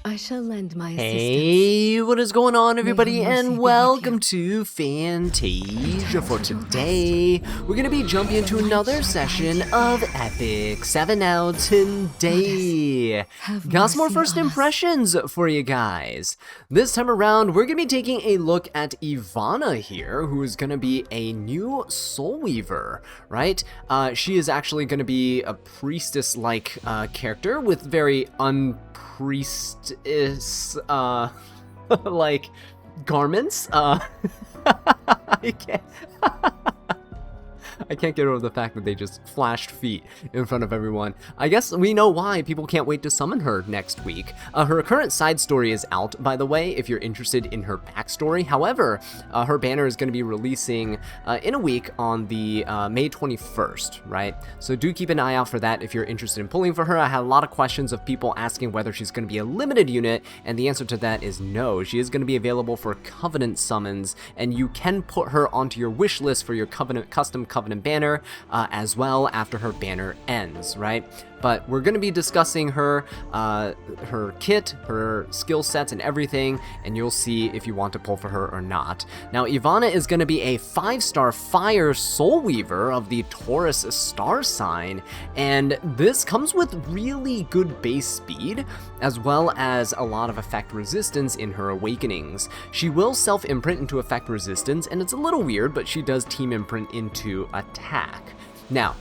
I shall lend my assistance. Hey, what is going on, everybody, May her mercy and be with welcome you. to Fantasia. For today, we're going to be jumping into another session of Epic 7 now today. Have Got some more mercy first on us. impressions for you guys. This time around, we're going to be taking a look at Ivana here, who is going to be a new Soul Weaver, right? She is actually going to be a priestess-like character with very priestess like garments. I can't I can't get over the fact that they just flashed feet in front of everyone. I guess we know why people can't wait to summon her next week. Her current side story is out, by the way, if you're interested in her backstory. However, her banner is going to be releasing in a week on the May 21st, right? So do keep an eye out for that if you're interested in pulling for her. I had a lot of questions of people asking whether she's going to be a limited unit, and the answer to that is no. She is going to be available for Covenant summons, and you can put her onto your wish list for your custom Covenant banner as well after her banner ends, right? But we're going to be discussing her kit, her skill sets, and everything, and you'll see if you want to pull for her or not. Now, Ivana is going to be a 5-star Fire Soul Weaver of the Taurus star sign, and this comes with really good base speed, as well as a lot of effect resistance in her awakenings. She will self-imprint into effect resistance, and it's a little weird, but she does team imprint into attack. Now,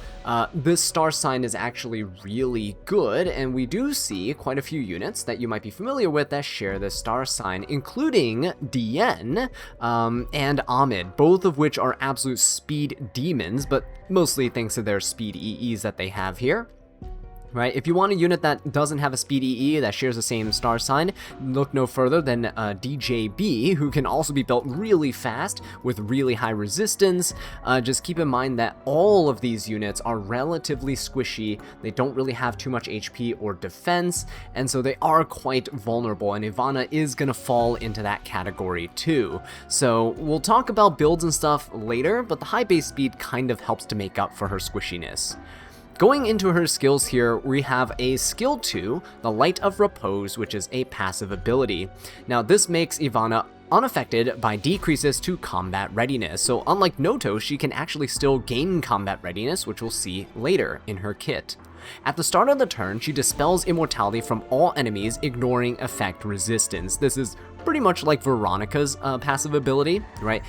this star sign is actually really good, and we do see quite a few units that you might be familiar with that share this star sign, including Dien and Ahmed, both of which are absolute speed demons, but mostly thanks to their speed EEs that they have here. Right, if you want a unit that doesn't have a speed EE that shares the same star sign, look no further than DJB, who can also be built really fast with really high resistance. Just keep in mind that all of these units are relatively squishy. They don't really have too much HP or defense, and so they are quite vulnerable, and Ivana is going to fall into that category too. So we'll talk about builds and stuff later, but the high base speed kind of helps to make up for her squishiness. Going into her skills here, we have a skill 2, the Light of Repose, which is a passive ability. Now, this makes Ivana unaffected by decreases to combat readiness. So unlike Noto, she can actually still gain combat readiness, which we'll see later in her kit. At the start of the turn, she dispels immortality from all enemies, ignoring effect resistance. This is pretty much like Veronica's passive ability, right?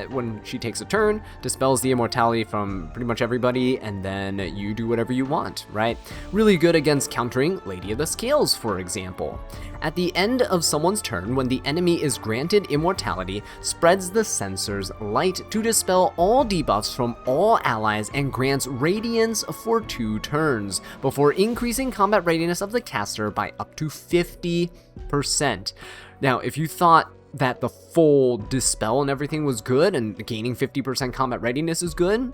When she takes a turn, dispels the immortality from pretty much everybody, and then you do whatever you want, right? Really good against countering Lady of the Scales, for example. At the end of someone's turn, when the enemy is granted immortality, spreads the sensor's light to dispel all debuffs from all allies and grants radiance for 2 turns, before increasing combat readiness of the caster by up to 50%. Now, if you thought that the full dispel and everything was good and gaining 50% combat readiness is good,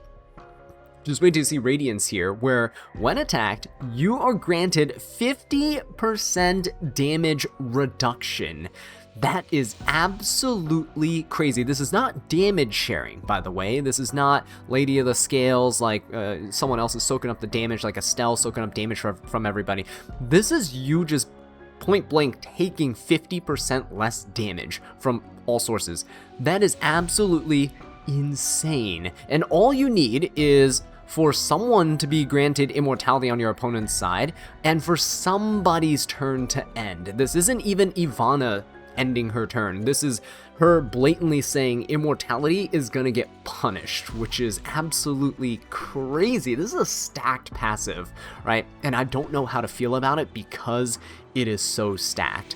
just wait to see Radiance here, where when attacked, you are granted 50% damage reduction. That is absolutely crazy. This is not damage sharing, by the way. This is not Lady of the Scales, like someone else is soaking up the damage, like Estelle soaking up damage from everybody. This is you just point blank taking 50% less damage from all sources. That is absolutely insane. And all you need is for someone to be granted immortality on your opponent's side, and for somebody's turn to end. This isn't even Ivana ending her turn. This is her blatantly saying immortality is gonna get punished, which is absolutely crazy. This is a stacked passive, right? And I don't know how to feel about it because it is so stacked.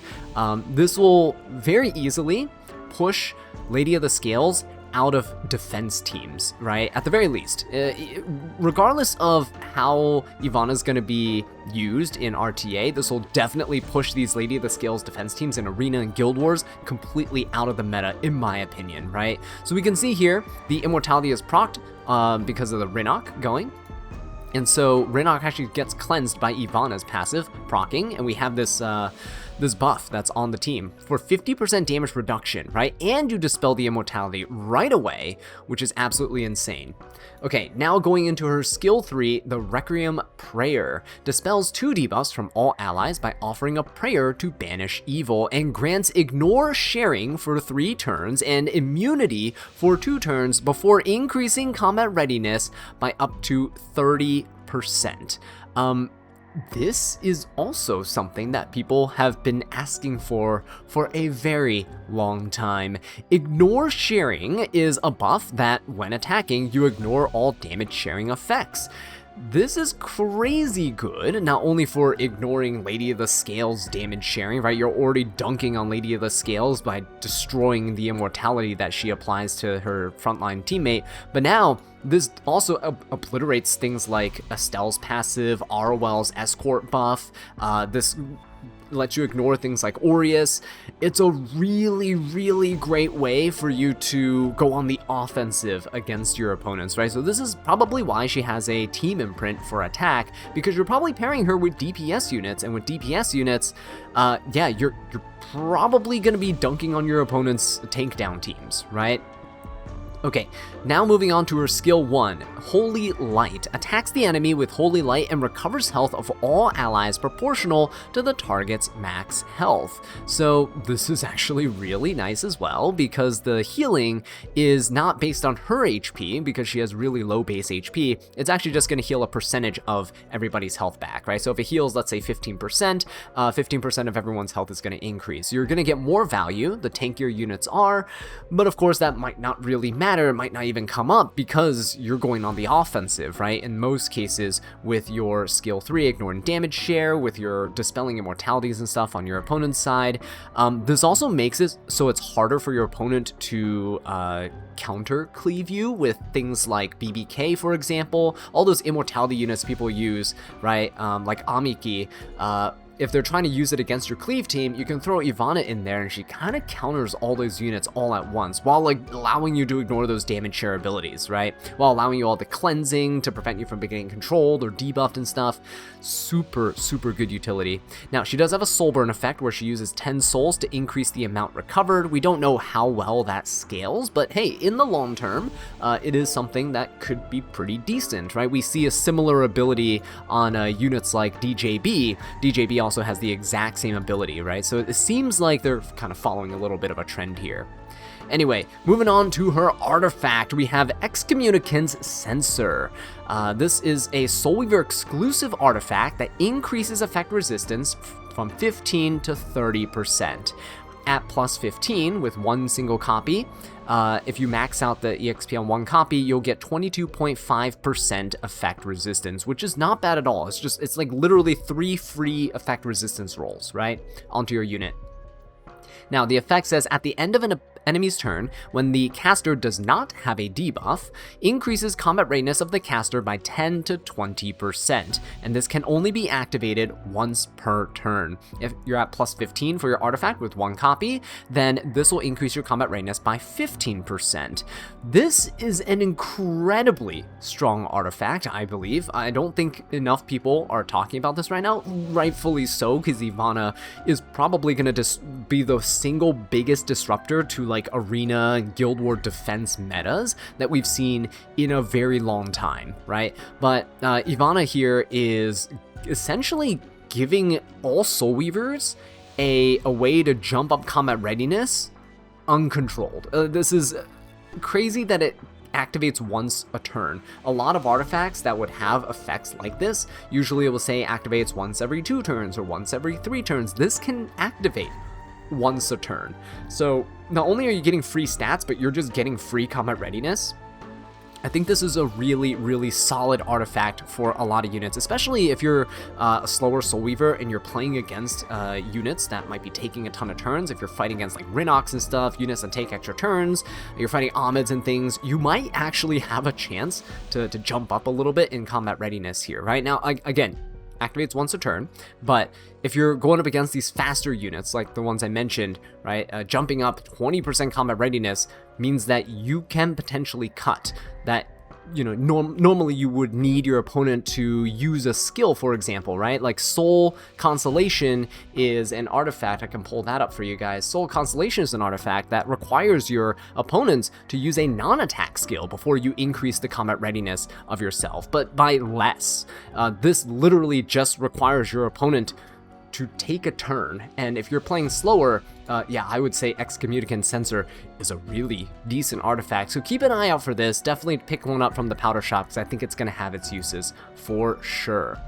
This will very easily push Lady of the Scales out of defense teams, right? At the very least, regardless of how Ivana's going to be used in RTA, this will definitely push these Lady of the Scales defense teams in Arena and Guild Wars completely out of the meta, in my opinion, right? So we can see here, the immortality is procced because of the Rinnock going. And so Rinnock actually gets cleansed by Ivana's passive proccing, and we have this this buff that's on the team for 50% damage reduction, right? And you dispel the immortality right away, which is absolutely insane. Okay, now going into her skill 3, the Requiem Prayer. Dispels 2 debuffs from all allies by offering a prayer to banish evil, and grants ignore sharing for 3 turns and immunity for 2 turns before increasing combat readiness by up to 30%. This is also something that people have been asking for a very long time. Ignore sharing is a buff that, when attacking, you ignore all damage sharing effects. This is crazy good, not only for ignoring Lady of the Scales damage sharing, right? You're already dunking on Lady of the Scales by destroying the immortality that she applies to her frontline teammate, but now this also obliterates things like Estelle's passive, Arwell's escort buff. This lets you ignore things like Aureus. It's a really, really great way for you to go on the offensive against your opponents, right? So this is probably why she has a team imprint for attack, because you're probably pairing her with DPS units, and with DPS units, yeah, you're probably going to be dunking on your opponent's takedown teams, right? Okay, now moving on to her skill 1, Holy Light. Attacks the enemy with Holy Light and recovers health of all allies proportional to the target's max health. So this is actually really nice as well, because the healing is not based on her HP, because she has really low base HP. It's actually just going to heal a percentage of everybody's health back, right? So if it heals, let's say 15%, 15% of everyone's health is going to increase. You're going to get more value, the tankier units are, but of course that might not really matter. It might not even come up because you're going on the offensive, right? In most cases, with your skill 3, ignoring damage share, with your dispelling immortalities and stuff on your opponent's side. This also makes it so it's harder for your opponent to counter cleave you with things like BBK, for example. All those immortality units people use, right? Like Amiki. If they're trying to use it against your cleave team, you can throw Ivana in there and she kind of counters all those units all at once, while like allowing you to ignore those damage share abilities, right? While allowing you all the cleansing to prevent you from getting controlled or debuffed and stuff. Super, super good utility. Now, she does have a soul burn effect where she uses 10 souls to increase the amount recovered. We don't know how well that scales, but hey, in the long term, it is something that could be pretty decent, right? We see a similar ability on units like DJB. DJB also has the exact same ability, right? So it seems like they're kind of following a little bit of a trend here. Anyway, moving on to her artifact, we have Excommunicant's Censor. This is a Soul Weaver exclusive artifact that increases effect resistance from 15 to 30%. At plus 15 with one single copy, if you max out the EXP on one copy, you'll get 22.5% effect resistance, which is not bad at all. It's like literally 3 free effect resistance rolls, right, onto your unit. Now, the effect says at the end of an enemy's turn, when the caster does not have a debuff, increases combat readiness of the caster by 10 to 20%, and this can only be activated once per turn. If you're at plus 15 for your artifact with one copy, then this will increase your combat readiness by 15%. This is an incredibly strong artifact, I believe. I don't think enough people are talking about this right now, rightfully so, because Ivana is probably going to be the single biggest disruptor to like arena and guild war defense metas that we've seen in a very long time, right? But Ivana here is essentially giving all Soul Weavers a way to jump up combat readiness uncontrolled. This is crazy that it activates once a turn. A lot of artifacts that would have effects like this, usually it will say activates once every 2 turns or once every 3 turns. This can activate once a turn. So not only are you getting free stats, but you're just getting free combat readiness. I think this is a really, really solid artifact for a lot of units, especially if you're a slower Soul Weaver and you're playing against units that might be taking a ton of turns. If you're fighting against like Rinox and stuff, units that take extra turns, you're fighting Amids and things, you might actually have a chance to jump up a little bit in combat readiness here, right? Now, again, activates once a turn, but if you're going up against these faster units like the ones I mentioned, right, jumping up 20% combat readiness means that you can potentially cut that normally you would need your opponent to use a skill, for example, right? Like Soul Consolation is an artifact. I can pull that up for you guys. Soul Consolation is an artifact that requires your opponents to use a non-attack skill before you increase the combat readiness of yourself, but by less. This literally just requires your opponent to take a turn, and if you're playing slower, yeah, I would say Excommunicant Censor is a really decent artifact, so keep an eye out for this. Definitely pick one up from the powder shop, because I think it's going to have its uses for sure.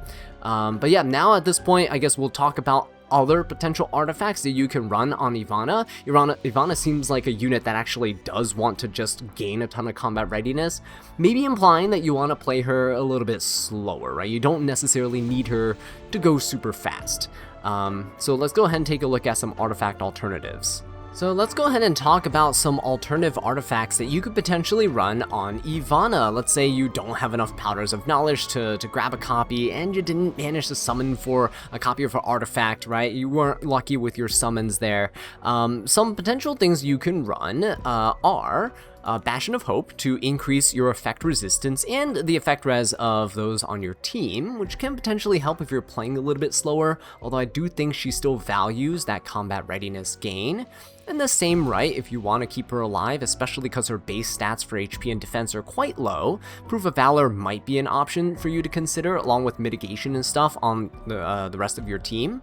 But yeah, now at this point, I guess we'll talk about other potential artifacts that you can run on Ivana. Ivana seems like a unit that actually does want to just gain a ton of combat readiness, maybe implying that you want to play her a little bit slower, right? You don't necessarily need her to go super fast. So let's go ahead and take a look at some artifact alternatives. So let's go ahead and talk about some alternative artifacts that you could potentially run on Ivana. Let's say you don't have enough Powders of Knowledge to grab a copy, and you didn't manage to summon for a copy of her artifact, right? You weren't lucky with your summons there. Some potential things you can run are Bastion of Hope to increase your effect resistance and the effect res of those on your team, which can potentially help if you're playing a little bit slower, although I do think she still values that combat readiness gain. And the same right if you want to keep her alive, especially because her base stats for HP and defense are quite low. Proof of Valor might be an option for you to consider, along with mitigation and stuff on the rest of your team.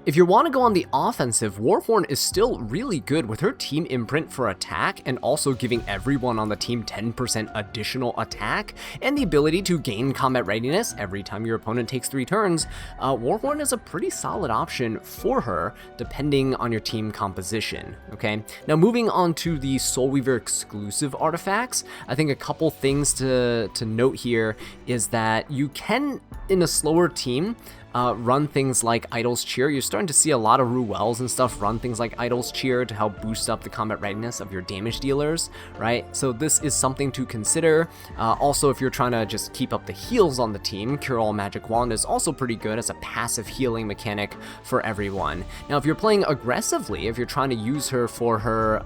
If you want to go on the offensive, Warhorn is still really good with her team imprint for attack, and also giving everyone on the team 10% additional attack, and the ability to gain combat readiness every time your opponent takes 3 turns. Warhorn is a pretty solid option for her, depending on your team composition. Okay, now moving on to the Soul Weaver exclusive artifacts, I think a couple things to note here is that you can, in a slower team, run things like Idol's Cheer. You're starting to see a lot of Ruels and stuff run things like Idol's Cheer to help boost up the combat readiness of your damage dealers, right? So this is something to consider. Also, if you're trying to just keep up the heals on the team, Cure All Magic Wand is also pretty good as a passive healing mechanic for everyone. Now, if you're playing aggressively, if you're trying to use her for her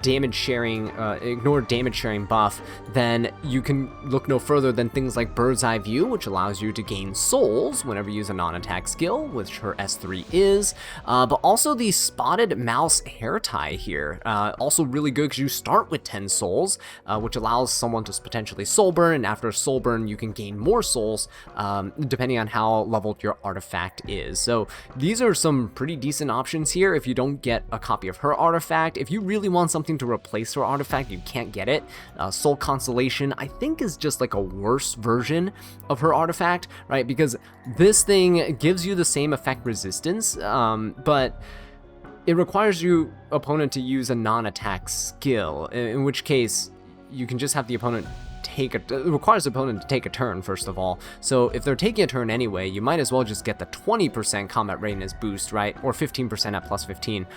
damage sharing, ignore damage sharing buff, then you can look no further than things like Bird's Eye View, which allows you to gain souls whenever you use a non-attack skill, which her S3 is, but also the Spotted Mouse hair tie here, also really good because you start with 10 souls, which allows someone to potentially soul burn, and after soul burn you can gain more souls depending on how leveled your artifact is. So these are some pretty decent options here if you don't get a copy of her artifact. If you really want something to replace her artifact, you can't get it. Soul Consolation, I think, is just like a worse version of her artifact, right? Because this thing gives you the same effect resistance, but it requires your opponent to use a non-attack skill, in which case you can just have the opponent it requires the opponent to take a turn, first of all. So if they're taking a turn anyway, you might as well just get the 20% combat readiness boost, right? Or 15% at plus 15,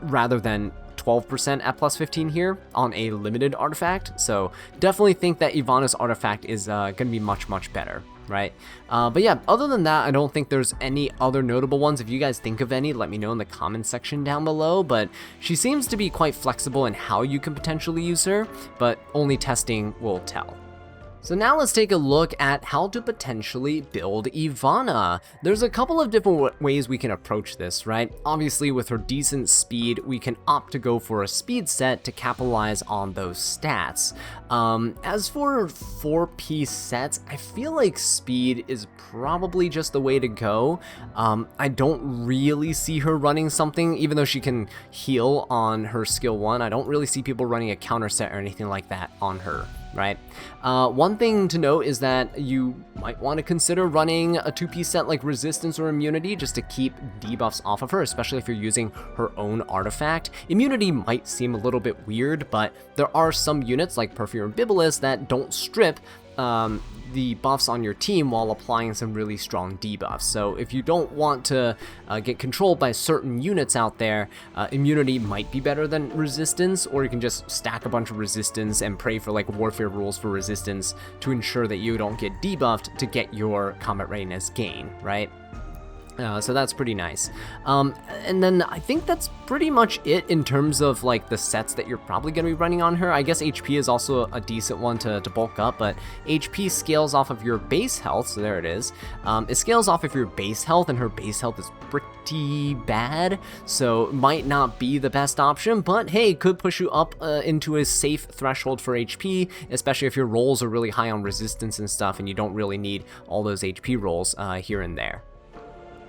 rather than 12% at plus 15 here on a limited artifact. So definitely think that Ivana's artifact is going to be much, much better, right? But yeah, other than that, I don't think there's any other notable ones. If you guys think of any, let me know in the comments section down below. But she seems to be quite flexible in how you can potentially use her, but only testing will tell. So now let's take a look at how to potentially build Ivana. There's a couple of different ways we can approach this, right? Obviously, with her decent speed, we can opt to go for a speed set to capitalize on those stats. As for 4-piece sets, I feel like speed is probably just the way to go. I don't really see her running something, even though she can heal on her skill 1, I don't really see people running a counter set or anything like that on her, right? One thing to note is that you might want to consider running a 2-piece set like Resistance or Immunity just to keep debuffs off of her, especially if you're using her own artifact. Immunity might seem a little bit weird, but there are some units like Perfume Bibulus that don't strip the buffs on your team while applying some really strong debuffs. So if you don't want to get controlled by certain units out there, immunity might be better than resistance, or you can just stack a bunch of resistance and pray for like warfare rules for resistance to ensure that you don't get debuffed to get your combat readiness gain, right? So that's pretty nice. And then I think that's pretty much it in terms of like the sets that you're probably going to be running on her. I guess HP is also a decent one to bulk up, but HP scales off of your base health, so there it is. It scales off of your base health, and her base health is pretty bad, so might not be the best option, but hey, could push you up into a safe threshold for HP, especially if your rolls are really high on resistance and stuff, and you don't really need all those HP rolls here and there.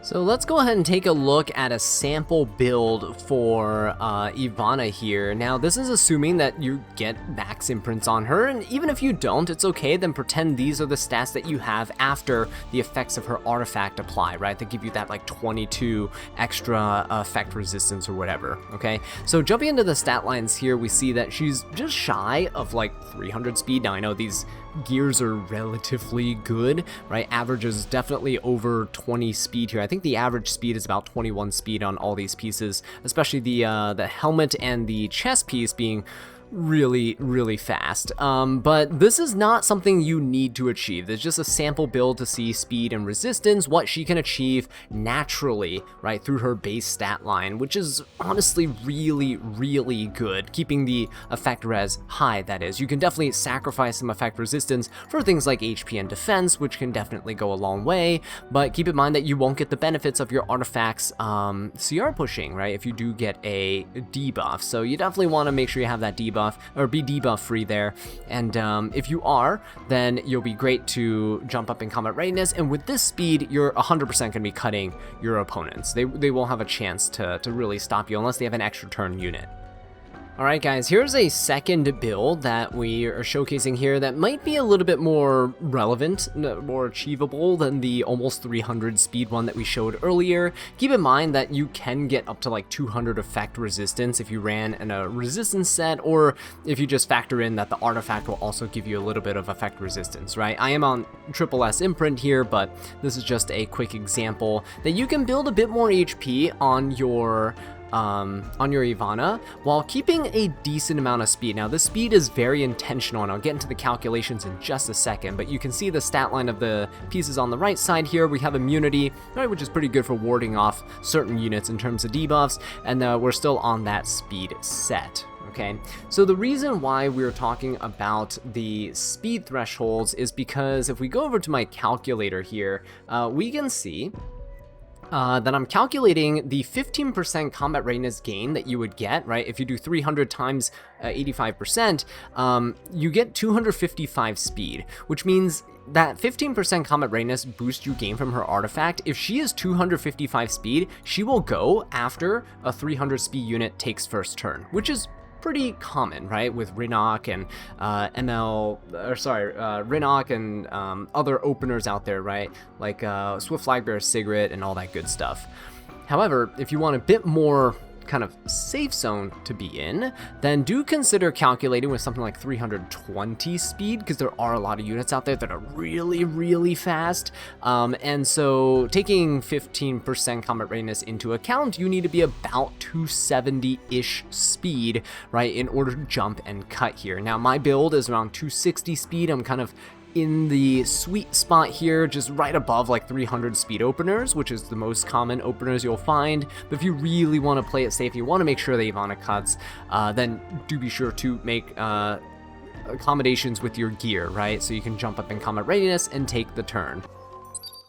So let's go ahead and take a look at a sample build for Ivana here. Now this is assuming that you get max imprints on her, and even if you don't, it's okay, then pretend these are the stats that you have after the effects of her artifact apply, right? They give you that like 22 extra effect resistance or whatever, okay? So jumping into the stat lines here, we see that she's just shy of like 300 speed. Now I know these gears are relatively good, right? Average is definitely over 20 speed here. I think the average speed is about 21 speed on all these pieces, especially the helmet and the chest piece being really fast. But this is not something you need to achieve. It's just a sample build to see speed and resistance, what she can achieve naturally, right, through her base stat line, which is honestly really good, keeping the effect res high, that is. You can definitely sacrifice some effect resistance for things like HP and defense, which can definitely go a long way, but keep in mind that you won't get the benefits of your artifacts CR pushing, right, if you do get a debuff. So you definitely want to make sure you have that debuff, or be debuff free there, and if you are, then you'll be great to jump up in combat readiness, and with this speed you're 100% going to be cutting your opponents. They won't have a chance to really stop you unless they have an extra turn unit. Alright guys, here's a second build that we are showcasing here that might be a little bit more relevant, more achievable than the almost 300 speed one that we showed earlier. Keep in mind that you can get up to like 200 effect resistance if you ran in a resistance set, or if you just factor in that the artifact will also give you a little bit of effect resistance, right? I am on triple S imprint here, but this is just a quick example that you can build a bit more HP on your Ivana while keeping a decent amount of speed. Now this speed is very intentional, and I'll get into the calculations in just a second, but you can see the stat line of the pieces on the right side here. We have immunity, right, which is pretty good for warding off certain units in terms of debuffs, and we're still on that speed set. Okay, so the reason why we're talking about the speed thresholds is because if we go over to my calculator here, we can see that I'm calculating the 15% combat readiness gain that you would get, right? If you do 300 times 85%, you get 255 speed, which means that 15% combat readiness boost you gain from her artifact. If she is 255 speed, she will go after a 300 speed unit takes first turn, which is pretty common, right, with Rinok and Rinok and other openers out there, right, like Swift Flagbearer Sigrid and all that good stuff. However, if you want a bit more kind of safe zone to be in, then do consider calculating with something like 320 speed, because there are a lot of units out there that are really fast, and so taking 15% combat readiness into account, you need to be about 270-ish speed, right, in order to jump and cut here. Now my build is around 260 speed. I'm kind of in the sweet spot here, just right above like 300 speed openers, which is the most common openers you'll find. But if you really want to play it safe, you want to make sure that Ivana cuts, then do be sure to make accommodations with your gear, right? So you can jump up in combat readiness and take the turn.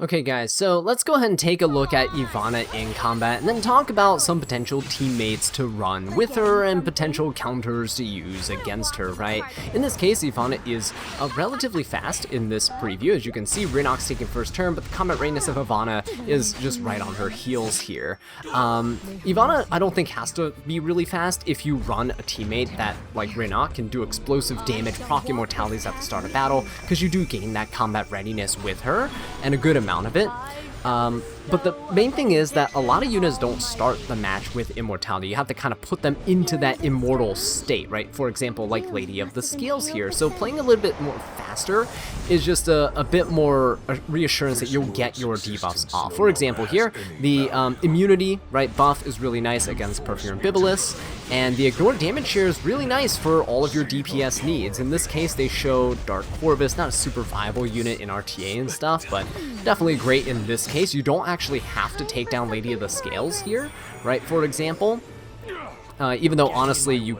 Okay guys, so let's go ahead and take a look at Ivana in combat, and then talk about some potential teammates to run with her and potential counters to use against her, right? In this case, Ivana is relatively fast in this preview. As you can see, Rinok's taking first turn, but the combat readiness of Ivana is just right on her heels here. Ivana, I don't think, has to be really fast if you run a teammate that, like Rinok, can do explosive damage, proc immortalities at the start of battle, because you do gain that combat readiness with her, and a good amount of it. But the main thing is that a lot of units don't start the match with immortality. You have to kind of put them into that immortal state, right? For example, like Lady of the Scales here. So playing a little bit more faster is just a bit more reassurance that you'll get your debuffs off. For example, here, the immunity, right, buff is really nice against Perfume and Bibulus, and the ignore damage share is really nice for all of your DPS needs. In this case, they show Dark Corvus, not a super viable unit in RTA and stuff, but definitely great in this case. You don't actually have to take down Lady of the Scales here, right? For example, even though honestly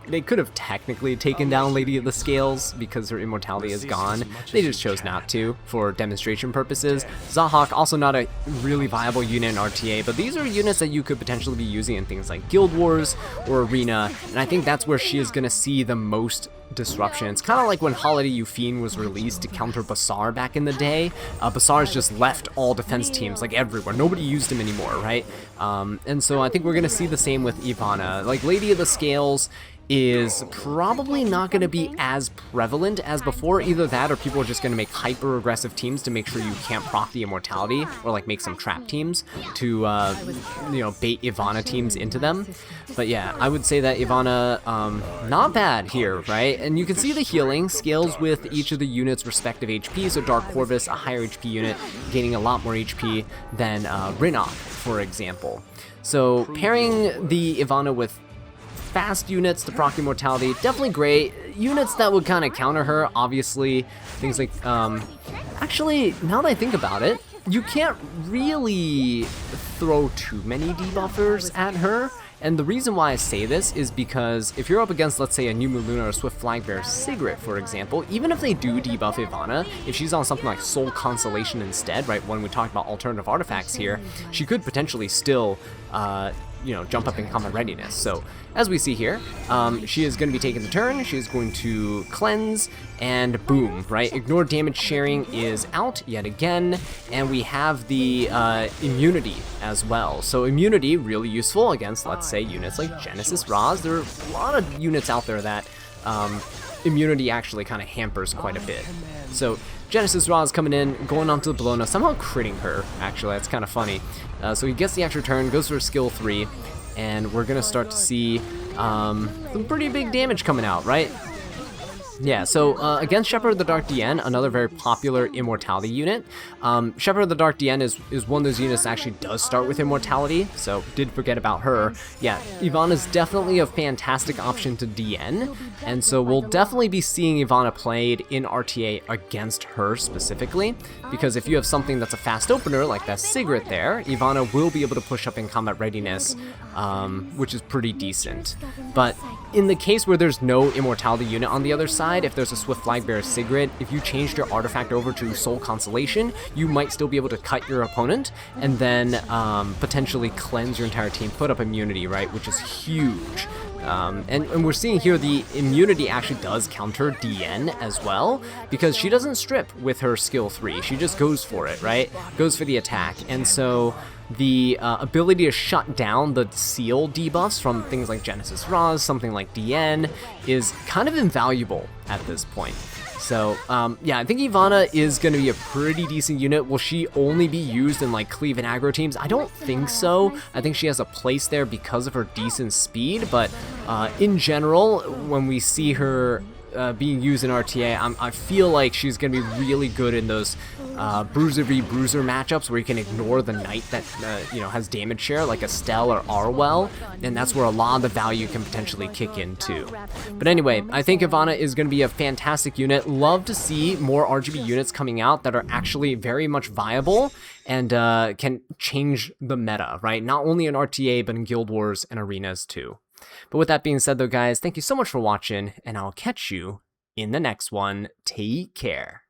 they could have technically taken down Lady of the Scales because her immortality is gone. They just chose not to for demonstration purposes. Zahhak, also not a really viable unit in RTA, but these are units that you could potentially be using in things like Guild Wars or Arena, and I think that's where she is going to see the most disruption. It's kind of like when Holiday Euphine was released to counter Basar back in the day. Basar's just left all defense teams like everywhere. Nobody used him anymore, right? And so I think we're going to see the same with Ivana. Like Lady of the Scales is probably not going to be as prevalent as before. Either that or people are just going to make hyper aggressive teams to make sure you can't proc the immortality, or like make some trap teams to bait Ivana teams into them. But yeah, I would say that Ivana not bad here, right? And you can see the healing scales with each of the units' respective HP. So Dark Corvus, a higher HP unit, gaining a lot more HP than Rinok, for example. So pairing the Ivana with fast units to proc immortality, definitely great. Units that would kind of counter her, obviously, things like, actually, now that I think about it, you can't really throw too many debuffers at her. And the reason why I say this is because if you're up against, let's say, a New Moon Luna or Swift Flagbearer Sigrid, for example, even if they do debuff Ivana, if she's on something like Soul Consolation instead, right, when we talked about alternative artifacts here, she could potentially still, jump up in combat readiness. So, as we see here, she is going to be taking the turn, she is going to cleanse, and boom, right? Ignore damage sharing is out yet again, and we have the immunity as well. So immunity, really useful against, let's say, units like Genesis Raz. There are a lot of units out there that immunity actually kind of hampers quite a bit. So Genesis Raz coming in, going onto the Bologna, somehow critting her, actually, that's kind of funny. So he gets the extra turn, goes for skill 3, and we're going to start to see some pretty big damage coming out, right? Yeah, so against Shepherd of the Dark DN, another very popular immortality unit. Shepherd of the Dark DN is one of those units that actually does start with immortality, so did forget about her. Yeah, Ivana is definitely a fantastic option to DN, and so we'll definitely be seeing Ivana played in RTA against her specifically, because if you have something that's a fast opener, like that Sigrid there, Ivana will be able to push up in combat readiness, which is pretty decent. But in the case where there's no immortality unit on the other side, if there's a Swift Flagbearer Sigrid, if you changed your artifact over to Soul Consolation, you might still be able to cut your opponent and then potentially cleanse your entire team, put up immunity, right, which is huge. And we're seeing here the immunity actually does counter DN as well, because she doesn't strip with her skill 3, she just goes for it, right, goes for the attack, and so the ability to shut down the seal debuffs from things like Genesis Raz, something like DN, is kind of invaluable at this point. So, yeah, I think Ivana is going to be a pretty decent unit. Will she only be used in, like, cleave and aggro teams? I don't think so. I think she has a place there because of her decent speed, but in general, when we see her being used in RTA, I feel like she's going to be really good in those Bruiser v Bruiser matchups where you can ignore the knight that has damage share, like Estelle or Arwell, and that's where a lot of the value can potentially kick in too. But anyway, I think Ivana is going to be a fantastic unit. Love to see more RGB units coming out that are actually very much viable and can change the meta, right? Not only in RTA, but in Guild Wars and arenas too. But with that being said though, guys, thank you so much for watching, and I'll catch you in the next one. Take care.